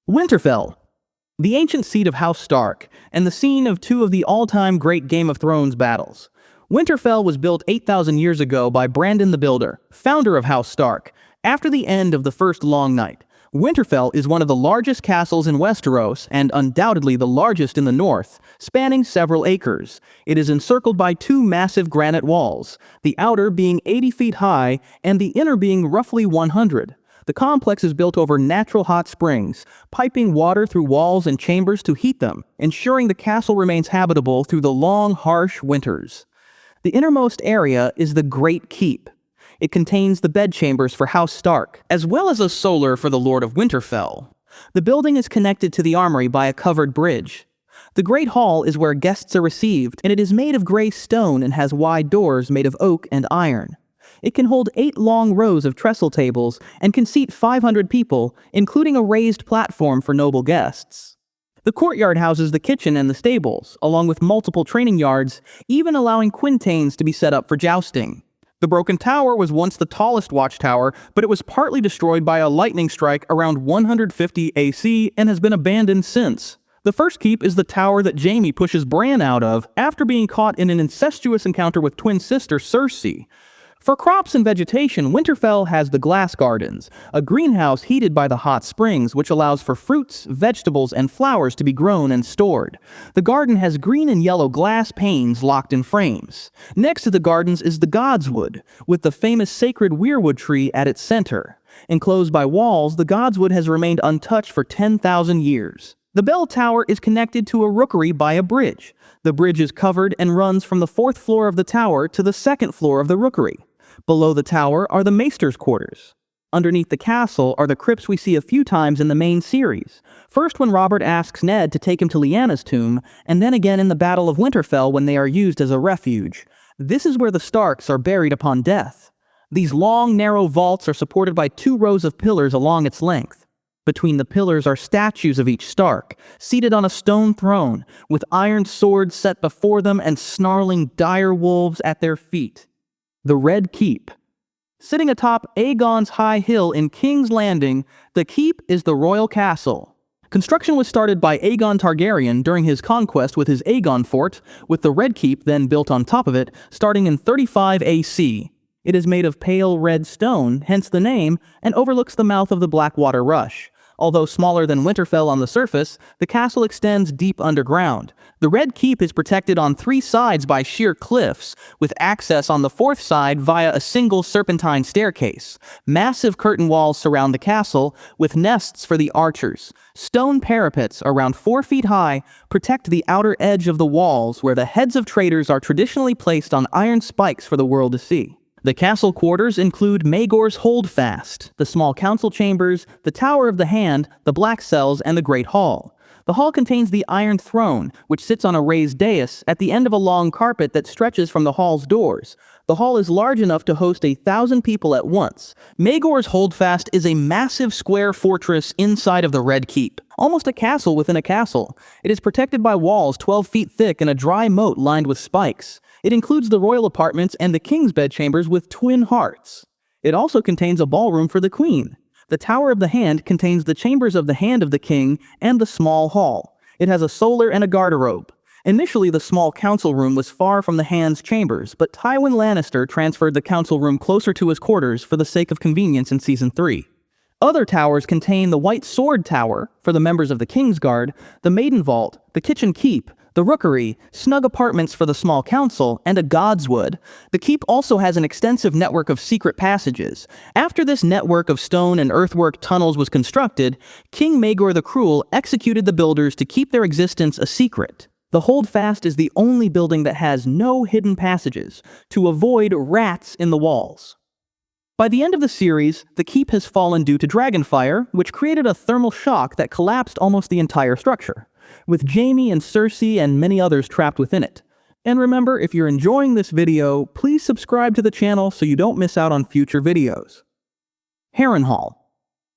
Winterfell, the ancient seat of House Stark, and the scene of two of the all-time great Game of Thrones battles. Winterfell was built 8,000 years ago by Brandon the Builder, founder of House Stark, after the end of the First Long Night. Winterfell is one of the largest castles in Westeros and undoubtedly the largest in the north, spanning several acres. It is encircled by two massive granite walls, the outer being 80 feet high and the inner being roughly 100. The complex is built over natural hot springs, piping water through walls and chambers to heat them, ensuring the castle remains habitable through the long, harsh winters. The innermost area is the Great Keep. It contains the bedchambers for House Stark, as well as a solar for the Lord of Winterfell. The building is connected to the armory by a covered bridge. The Great Hall is where guests are received, and it is made of gray stone and has wide doors made of oak and iron. It can hold 8 long rows of trestle tables and can seat 500 people, including a raised platform for noble guests. The courtyard houses the kitchen and the stables, along with multiple training yards, even allowing quintains to be set up for jousting. The Broken Tower was once the tallest watchtower, but it was partly destroyed by a lightning strike around 150 AC and has been abandoned since. The first keep is the tower that Jaime pushes Bran out of after being caught in an incestuous encounter with twin sister Cersei. For crops and vegetation, Winterfell has the Glass Gardens, a greenhouse heated by the hot springs which allows for fruits, vegetables, and flowers to be grown and stored. The garden has green and yellow glass panes locked in frames. Next to the gardens is the Godswood, with the famous sacred weirwood tree at its center. Enclosed by walls, the Godswood has remained untouched for 10,000 years. The bell tower is connected to a rookery by a bridge. The bridge is covered and runs from the 4th floor of the tower to the 2nd floor of the rookery. Below the tower are the Maester's quarters. Underneath the castle are the crypts we see a few times in the main series. First when Robert asks Ned to take him to Lyanna's tomb, and then again in the Battle of Winterfell when they are used as a refuge. This is where the Starks are buried upon death. These long, narrow vaults are supported by 2 rows of pillars along its length. Between the pillars are statues of each Stark, seated on a stone throne, with iron swords set before them and snarling dire wolves at their feet. The Red Keep. Sitting atop Aegon's High Hill in King's Landing, the keep is the royal castle. Construction was started by Aegon Targaryen during his conquest with his Aegon Fort, with the Red Keep then built on top of it, starting in 35 AC. It is made of pale red stone, hence the name, and overlooks the mouth of the Blackwater Rush. Although smaller than Winterfell on the surface, the castle extends deep underground. The Red Keep is protected on 3 sides by sheer cliffs, with access on the 4th side via a single serpentine staircase. Massive curtain walls surround the castle, with nests for the archers. Stone parapets around 4 feet high protect the outer edge of the walls where the heads of traitors are traditionally placed on iron spikes for the world to see. The castle quarters include Maegor's Holdfast, the small council chambers, the Tower of the Hand, the Black Cells, and the Great Hall. The hall contains the Iron Throne, which sits on a raised dais at the end of a long carpet that stretches from the hall's doors. The hall is large enough to host 1,000 people at once. Maegor's Holdfast is a massive square fortress inside of the Red Keep, almost a castle within a castle. It is protected by walls 12 feet thick and a dry moat lined with spikes. It includes the royal apartments and the king's bedchambers with twin hearths. It also contains a ballroom for the queen. The Tower of the Hand contains the chambers of the Hand of the King and the small hall. It has a solar and a garderobe. Initially, the small council room was far from the Hand's chambers, but Tywin Lannister transferred the council room closer to his quarters for the sake of convenience in Season 3. Other towers contain the White Sword Tower for the members of the Kingsguard, the Maiden Vault, the Kitchen Keep, the Rookery, snug apartments for the small council, and a Godswood. The keep also has an extensive network of secret passages. After this network of stone and earthwork tunnels was constructed, King Maegor the Cruel executed the builders to keep their existence a secret. The Holdfast is the only building that has no hidden passages, to avoid rats in the walls. By the end of the series, the keep has fallen due to dragonfire, which created a thermal shock that collapsed almost the entire structure, with Jaime and Cersei and many others trapped within it. And remember, if you're enjoying this video, please subscribe to the channel so you don't miss out on future videos. Harrenhal.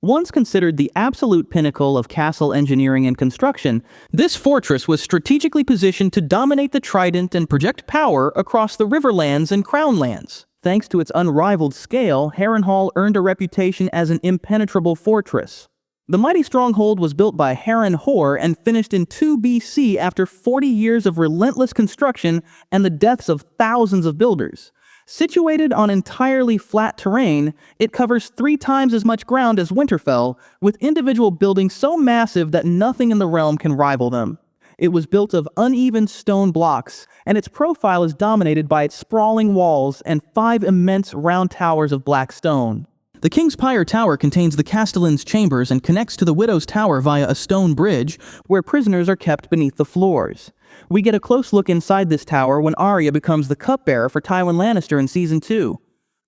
Once considered the absolute pinnacle of castle engineering and construction, this fortress was strategically positioned to dominate the Trident and project power across the Riverlands and Crownlands. Thanks to its unrivaled scale, Harrenhal earned a reputation as an impenetrable fortress. The mighty stronghold was built by Harrenhal and finished in 2 BC after 40 years of relentless construction and the deaths of thousands of builders. Situated on entirely flat terrain, it covers 3 times as much ground as Winterfell, with individual buildings so massive that nothing in the realm can rival them. It was built of uneven stone blocks, and its profile is dominated by its sprawling walls and 5 immense round towers of black stone. The King's Pyre Tower contains the Castellan's chambers and connects to the Widow's Tower via a stone bridge, where prisoners are kept beneath the floors. We get a close look inside this tower when Arya becomes the cupbearer for Tywin Lannister in Season 2.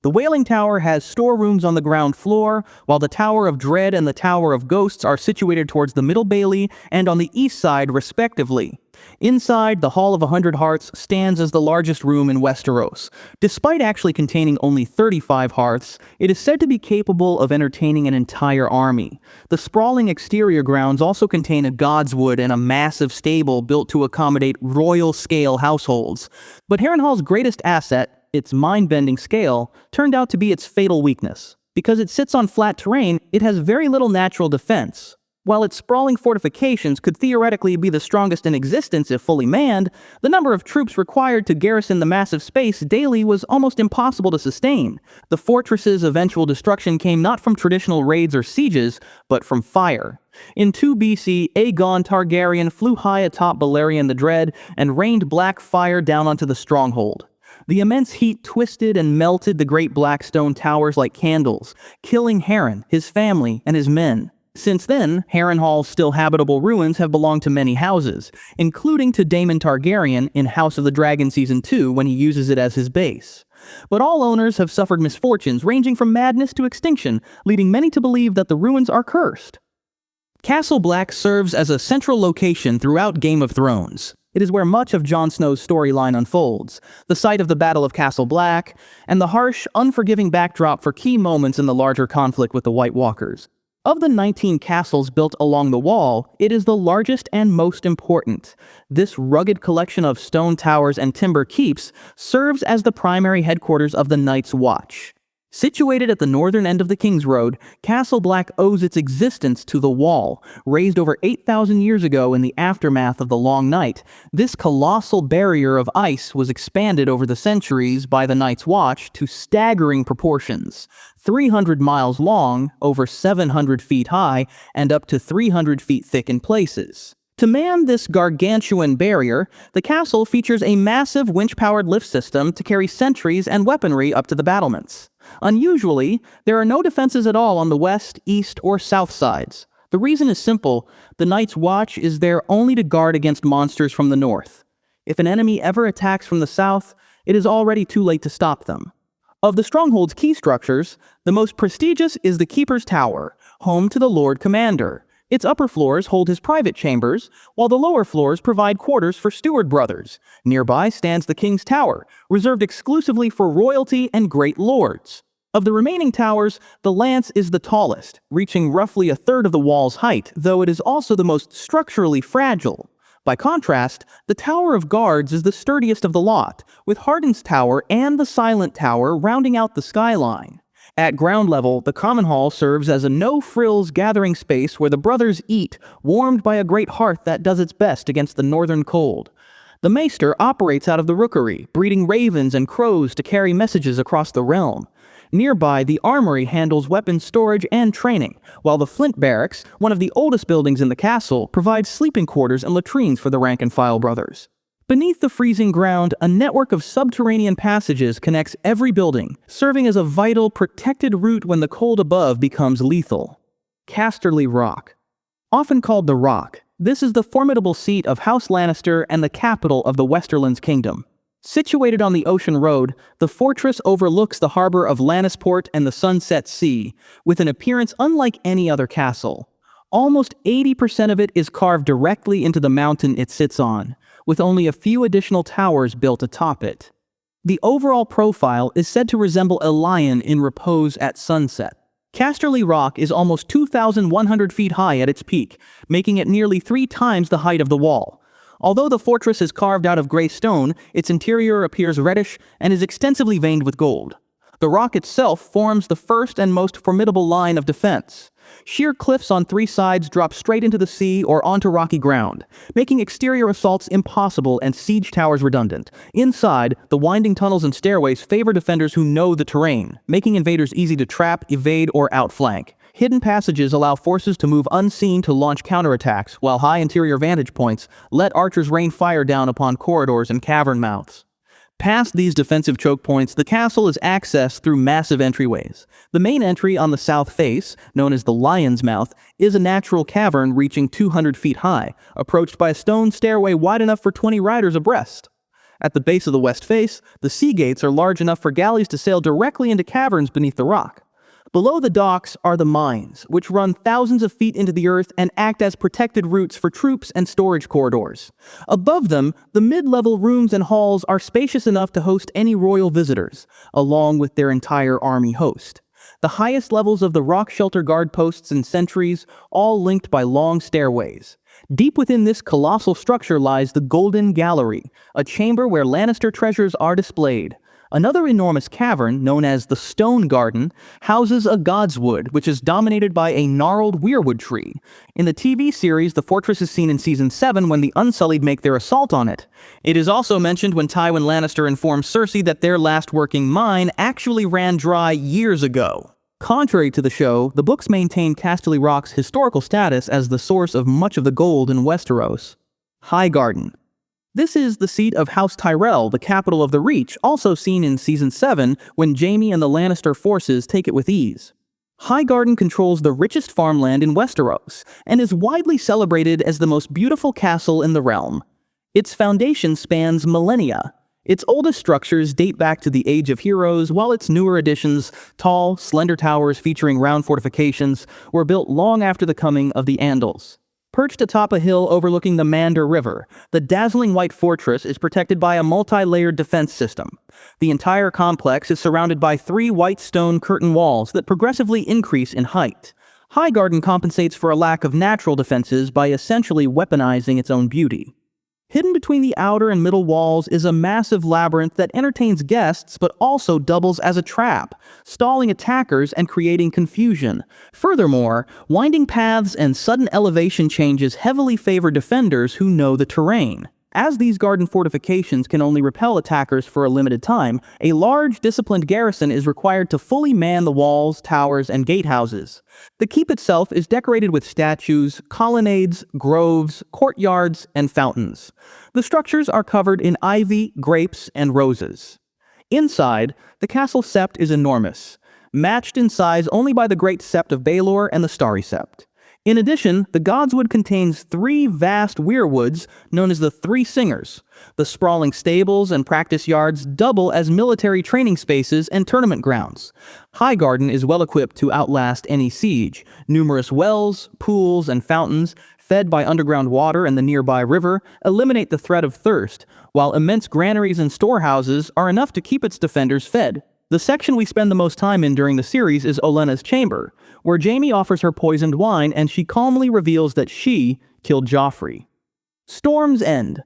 The Wailing Tower has storerooms on the ground floor, while the Tower of Dread and the Tower of Ghosts are situated towards the Middle Bailey and on the east side respectively. Inside, the Hall of 100 Hearths stands as the largest room in Westeros. Despite actually containing only 35 hearths, it is said to be capable of entertaining an entire army. The sprawling exterior grounds also contain a godswood and a massive stable built to accommodate royal-scale households. But Harrenhal's greatest asset, its mind-bending scale, turned out to be its fatal weakness. Because it sits on flat terrain, it has very little natural defense. While its sprawling fortifications could theoretically be the strongest in existence if fully manned, the number of troops required to garrison the massive space daily was almost impossible to sustain. The fortress's eventual destruction came not from traditional raids or sieges, but from fire. In 2 BC, Aegon Targaryen flew high atop Valyrian the Dread and rained black fire down onto the stronghold. The immense heat twisted and melted the great black stone towers like candles, killing Harren, his family, and his men. Since then, Harrenhal's still habitable ruins have belonged to many houses, including to Daemon Targaryen in House of the Dragon Season 2 when he uses it as his base. But all owners have suffered misfortunes ranging from madness to extinction, leading many to believe that the ruins are cursed. Castle Black serves as a central location throughout Game of Thrones. It is where much of Jon Snow's storyline unfolds, the site of the Battle of Castle Black, and the harsh, unforgiving backdrop for key moments in the larger conflict with the White Walkers. Of the 19 castles built along the wall, it is the largest and most important. This rugged collection of stone towers and timber keeps serves as the primary headquarters of the Night's Watch. Situated at the northern end of the King's Road, Castle Black owes its existence to the Wall. Raised over 8,000 years ago in the aftermath of the Long Night, this colossal barrier of ice was expanded over the centuries by the Night's Watch to staggering proportions. 300 miles long, over 700 feet high, and up to 300 feet thick in places. To man this gargantuan barrier, the castle features a massive winch-powered lift system to carry sentries and weaponry up to the battlements. Unusually, there are no defenses at all on the west, east, or south sides. The reason is simple: the Night's Watch is there only to guard against monsters from the north. If an enemy ever attacks from the south, it is already too late to stop them. Of the stronghold's key structures, the most prestigious is the Keeper's Tower, home to the Lord Commander. Its upper floors hold his private chambers, while the lower floors provide quarters for steward brothers. Nearby stands the King's Tower, reserved exclusively for royalty and great lords. Of the remaining towers, the Lance is the tallest, reaching roughly a third of the wall's height, though it is also the most structurally fragile. By contrast, the Tower of Guards is the sturdiest of the lot, with Harden's Tower and the Silent Tower rounding out the skyline. At ground level, the Common Hall serves as a no-frills gathering space where the brothers eat, warmed by a great hearth that does its best against the northern cold. The Maester operates out of the rookery, breeding ravens and crows to carry messages across the realm. Nearby, the armory handles weapons storage and training, while the Flint Barracks, one of the oldest buildings in the castle, provides sleeping quarters and latrines for the rank-and-file brothers. Beneath the freezing ground, a network of subterranean passages connects every building, serving as a vital, protected route when the cold above becomes lethal. Casterly Rock. Often called the Rock, this is the formidable seat of House Lannister and the capital of the Westerlands Kingdom. Situated on the ocean road, the fortress overlooks the harbor of Lannisport and the Sunset Sea, with an appearance unlike any other castle. Almost 80% of it is carved directly into the mountain it sits on, with only a few additional towers built atop it. The overall profile is said to resemble a lion in repose at sunset. Casterly Rock is almost 2,100 feet high at its peak, making it nearly 3 times the height of the wall. Although the fortress is carved out of gray stone, its interior appears reddish and is extensively veined with gold. The rock itself forms the first and most formidable line of defense. Sheer cliffs on three sides drop straight into the sea or onto rocky ground, making exterior assaults impossible and siege towers redundant. Inside, the winding tunnels and stairways favor defenders who know the terrain, making invaders easy to trap, evade, or outflank. Hidden passages allow forces to move unseen to launch counterattacks, while high interior vantage points let archers rain fire down upon corridors and cavern mouths. Past these defensive choke points, the castle is accessed through massive entryways. The main entry on the south face, known as the Lion's Mouth, is a natural cavern reaching 200 feet high, approached by a stone stairway wide enough for 20 riders abreast. At the base of the west face, the sea gates are large enough for galleys to sail directly into caverns beneath the rock. Below the docks are the mines, which run thousands of feet into the earth and act as protected routes for troops and storage corridors. Above them, the mid-level rooms and halls are spacious enough to host any royal visitors, along with their entire army host. The highest levels of the rock shelter guard posts and sentries, all linked by long stairways. Deep within this colossal structure lies the Golden Gallery, a chamber where Lannister treasures are displayed. Another enormous cavern, known as the Stone Garden, houses a godswood, which is dominated by a gnarled weirwood tree. In the TV series, the fortress is seen in Season 7 when the Unsullied make their assault on it. It is also mentioned when Tywin Lannister informs Cersei that their last working mine actually ran dry years ago. Contrary to the show, the books maintain Casterly Rock's historical status as the source of much of the gold in Westeros. Highgarden. This is the seat of House Tyrell, the capital of the Reach, also seen in Season 7 when Jaime and the Lannister forces take it with ease. Highgarden controls the richest farmland in Westeros, and is widely celebrated as the most beautiful castle in the realm. Its foundation spans millennia. Its oldest structures date back to the Age of Heroes, while its newer additions, tall, slender towers featuring round fortifications, were built long after the coming of the Andals. Perched atop a hill overlooking the Mander River, the dazzling white fortress is protected by a multi-layered defense system. The entire complex is surrounded by 3 white stone curtain walls that progressively increase in height. Highgarden compensates for a lack of natural defenses by essentially weaponizing its own beauty. Hidden between the outer and middle walls is a massive labyrinth that entertains guests but also doubles as a trap, stalling attackers and creating confusion. Furthermore, winding paths and sudden elevation changes heavily favor defenders who know the terrain. As these garden fortifications can only repel attackers for a limited time, a large, disciplined garrison is required to fully man the walls, towers, and gatehouses. The keep itself is decorated with statues, colonnades, groves, courtyards, and fountains. The structures are covered in ivy, grapes, and roses. Inside, the castle sept is enormous, matched in size only by the Great Sept of Baelor and the Starry Sept. In addition, the godswood contains 3 vast weirwoods known as the Three Singers. The sprawling stables and practice yards double as military training spaces and tournament grounds. Highgarden is well equipped to outlast any siege. Numerous wells, pools, and fountains, fed by underground water and the nearby river, eliminate the threat of thirst, while immense granaries and storehouses are enough to keep its defenders fed. The section we spend the most time in during the series is Olenna's chamber, where Jaime offers her poisoned wine and she calmly reveals that she killed Joffrey. Storm's End.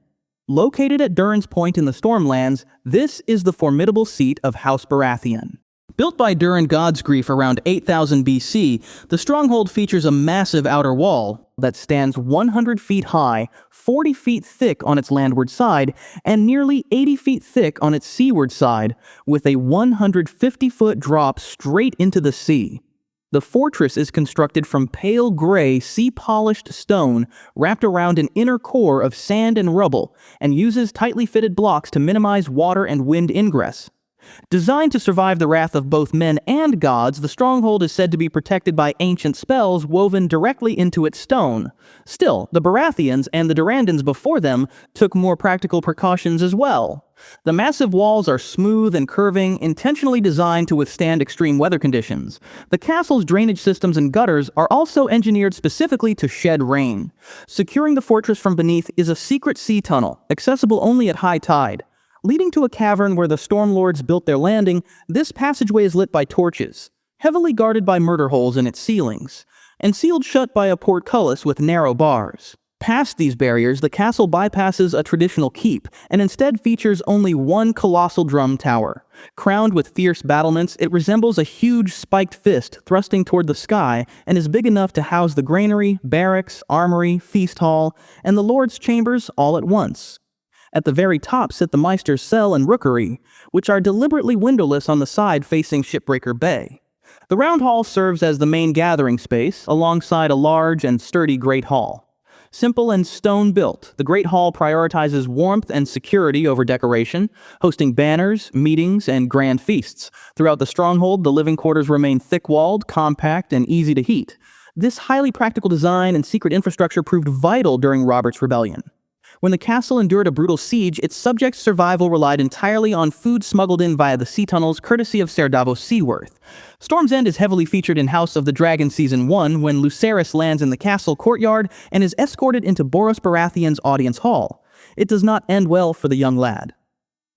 Located at Durin's Point in the Stormlands, this is the formidable seat of House Baratheon. Built by Durin Godsgrief around 8000 BC, the stronghold features a massive outer wall that stands 100 feet high, 40 feet thick on its landward side, and nearly 80 feet thick on its seaward side, with a 150-foot drop straight into the sea. The fortress is constructed from pale gray, sea-polished stone wrapped around an inner core of sand and rubble, and uses tightly fitted blocks to minimize water and wind ingress. Designed to survive the wrath of both men and gods, the stronghold is said to be protected by ancient spells woven directly into its stone. Still, the Baratheons and the Durandons before them took more practical precautions as well. The massive walls are smooth and curving, intentionally designed to withstand extreme weather conditions. The castle's drainage systems and gutters are also engineered specifically to shed rain. Securing the fortress from beneath is a secret sea tunnel, accessible only at high tide. Leading to a cavern where the Stormlords built their landing, this passageway is lit by torches, heavily guarded by murder holes in its ceilings, and sealed shut by a portcullis with narrow bars. Past these barriers, the castle bypasses a traditional keep and instead features only one colossal drum tower. Crowned with fierce battlements, it resembles a huge spiked fist thrusting toward the sky and is big enough to house the granary, barracks, armory, feast hall, and the lord's chambers all at once. At the very top sit the Maester's cell and rookery, which are deliberately windowless on the side facing Shipbreaker Bay. The round hall serves as the main gathering space, alongside a large and sturdy great hall. Simple and stone-built, the Great Hall prioritizes warmth and security over decoration, hosting banners, meetings, and grand feasts. Throughout the stronghold, the living quarters remain thick-walled, compact, and easy to heat. This highly practical design and secret infrastructure proved vital during Robert's Rebellion. When the castle endured a brutal siege, its subjects' survival relied entirely on food smuggled in via the sea tunnels courtesy of Ser Davos Seaworth. Storm's End is heavily featured in House of the Dragon Season 1 when Lucerys lands in the castle courtyard and is escorted into Boros Baratheon's audience hall. It does not end well for the young lad.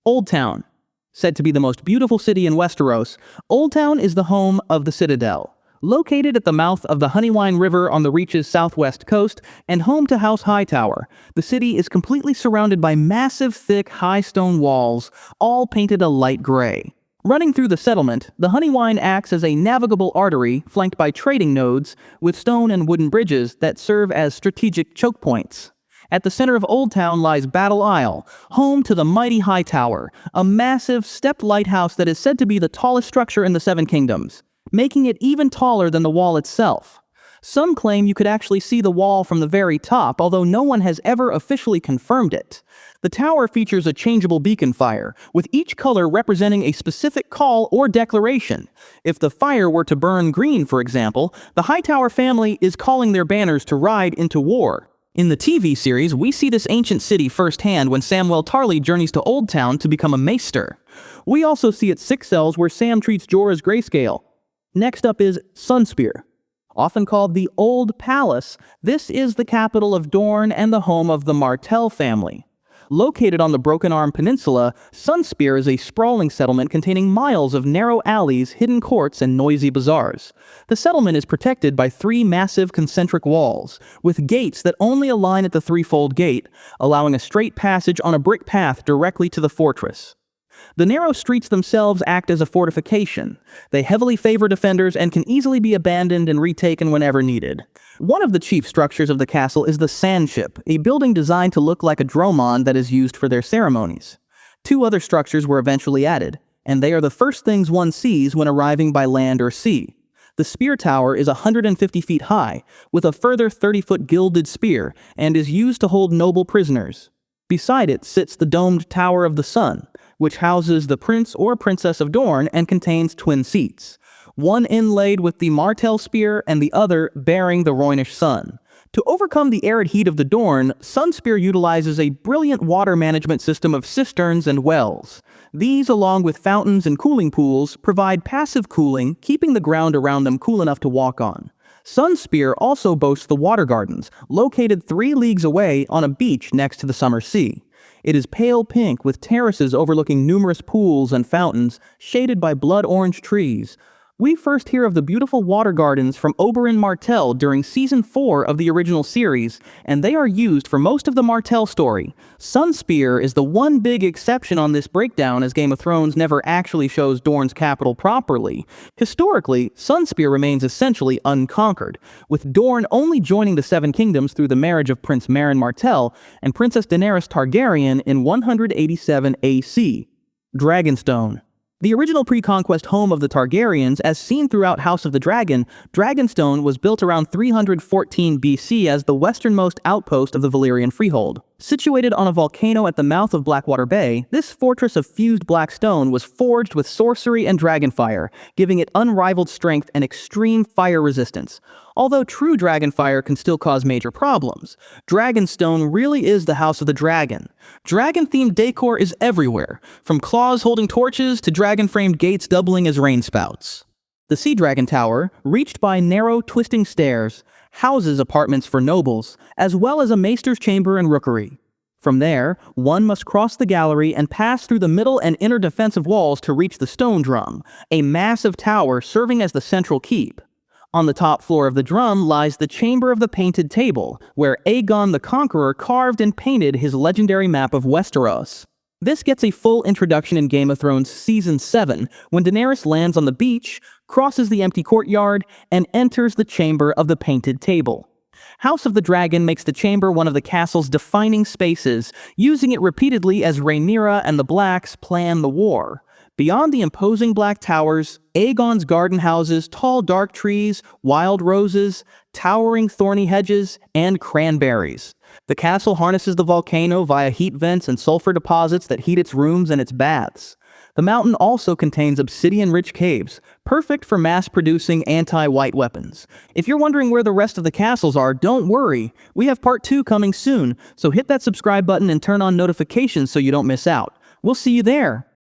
Oldtown. Said to be the most beautiful city in Westeros, Oldtown is the home of the Citadel. Located at the mouth of the Honeywine River on the Reach's southwest coast and home to House Hightower, the city is completely surrounded by massive, thick, high stone walls, all painted a light gray. Running through the settlement, the Honeywine acts as a navigable artery flanked by trading nodes with stone and wooden bridges that serve as strategic chokepoints. At the center of Oldtown lies Battle Isle, home to the mighty Hightower, a massive, stepped lighthouse that is said to be the tallest structure in the Seven Kingdoms, making it even taller than the wall itself. Some claim you could actually see the wall from the very top, although no one has ever officially confirmed it. The tower features a changeable beacon fire, with each color representing a specific call or declaration. If the fire were to burn green, for example, the Hightower family is calling their banners to ride into war. In the TV series, we see this ancient city firsthand when Samwell Tarly journeys to Oldtown to become a maester. We also see its 6 cells where Sam treats Jorah's grayscale. Next up is Sunspear. Often called the Old Palace, this is the capital of Dorne and the home of the Martell family. Located on the Broken Arm Peninsula, Sunspear is a sprawling settlement containing miles of narrow alleys, hidden courts, and noisy bazaars. The settlement is protected by 3 massive concentric walls, with gates that only align at the Threefold Gate, allowing a straight passage on a brick path directly to the fortress. The narrow streets themselves act as a fortification. They heavily favor defenders and can easily be abandoned and retaken whenever needed. One of the chief structures of the castle is the Sandship, a building designed to look like a dromon that is used for their ceremonies. 2 other structures were eventually added, and they are the first things one sees when arriving by land or sea. The spear tower is 150 feet high, with a further 30-foot gilded spear, and is used to hold noble prisoners. Beside it sits the domed Tower of the Sun, which houses the Prince or Princess of Dorne and contains twin seats, one inlaid with the Martell spear and the other bearing the Rhoynish sun. To overcome the arid heat of the Dorne, Sunspear utilizes a brilliant water management system of cisterns and wells. These, along with fountains and cooling pools, provide passive cooling, keeping the ground around them cool enough to walk on. Sunspear also boasts the Water Gardens, located 3 leagues away on a beach next to the summer sea. It is pale pink with terraces overlooking numerous pools and fountains, shaded by blood orange trees. We first hear of the beautiful water gardens from Oberyn Martell during Season 4 of the original series, and they are used for most of the Martell story. Sunspear is the one big exception on this breakdown, as Game of Thrones never actually shows Dorne's capital properly. Historically, Sunspear remains essentially unconquered, with Dorne only joining the Seven Kingdoms through the marriage of Prince Meryn Martell and Princess Daenerys Targaryen in 187 AC. Dragonstone. The original pre-conquest home of the Targaryens, as seen throughout House of the Dragon, Dragonstone was built around 314 BC as the westernmost outpost of the Valyrian freehold. Situated on a volcano at the mouth of Blackwater Bay, this fortress of fused black stone was forged with sorcery and dragonfire, giving it unrivaled strength and extreme fire resistance. Although true dragonfire can still cause major problems, Dragonstone really is the House of the Dragon. Dragon-themed decor is everywhere, from claws holding torches to dragon-framed gates doubling as rainspouts. The Sea Dragon Tower, reached by narrow, twisting stairs, houses apartments for nobles, as well as a maester's chamber and rookery. From there, one must cross the gallery and pass through the middle and inner defensive walls to reach the Stone Drum, a massive tower serving as the central keep. On the top floor of the drum lies the Chamber of the Painted Table, where Aegon the Conqueror carved and painted his legendary map of Westeros. This gets a full introduction in Game of Thrones Season 7, when Daenerys lands on the beach, crosses the empty courtyard, and enters the Chamber of the Painted Table. House of the Dragon makes the chamber one of the castle's defining spaces, using it repeatedly as Rhaenyra and the Blacks plan the war. Beyond the imposing black towers, Aegon's garden houses tall dark trees, wild roses, towering thorny hedges, and cranberries. The castle harnesses the volcano via heat vents and sulfur deposits that heat its rooms and its baths. The mountain also contains obsidian-rich caves, perfect for mass-producing anti-white weapons. If you're wondering where the rest of the castles are, don't worry. We have part 2 coming soon, so hit that subscribe button and turn on notifications so you don't miss out. We'll see you there.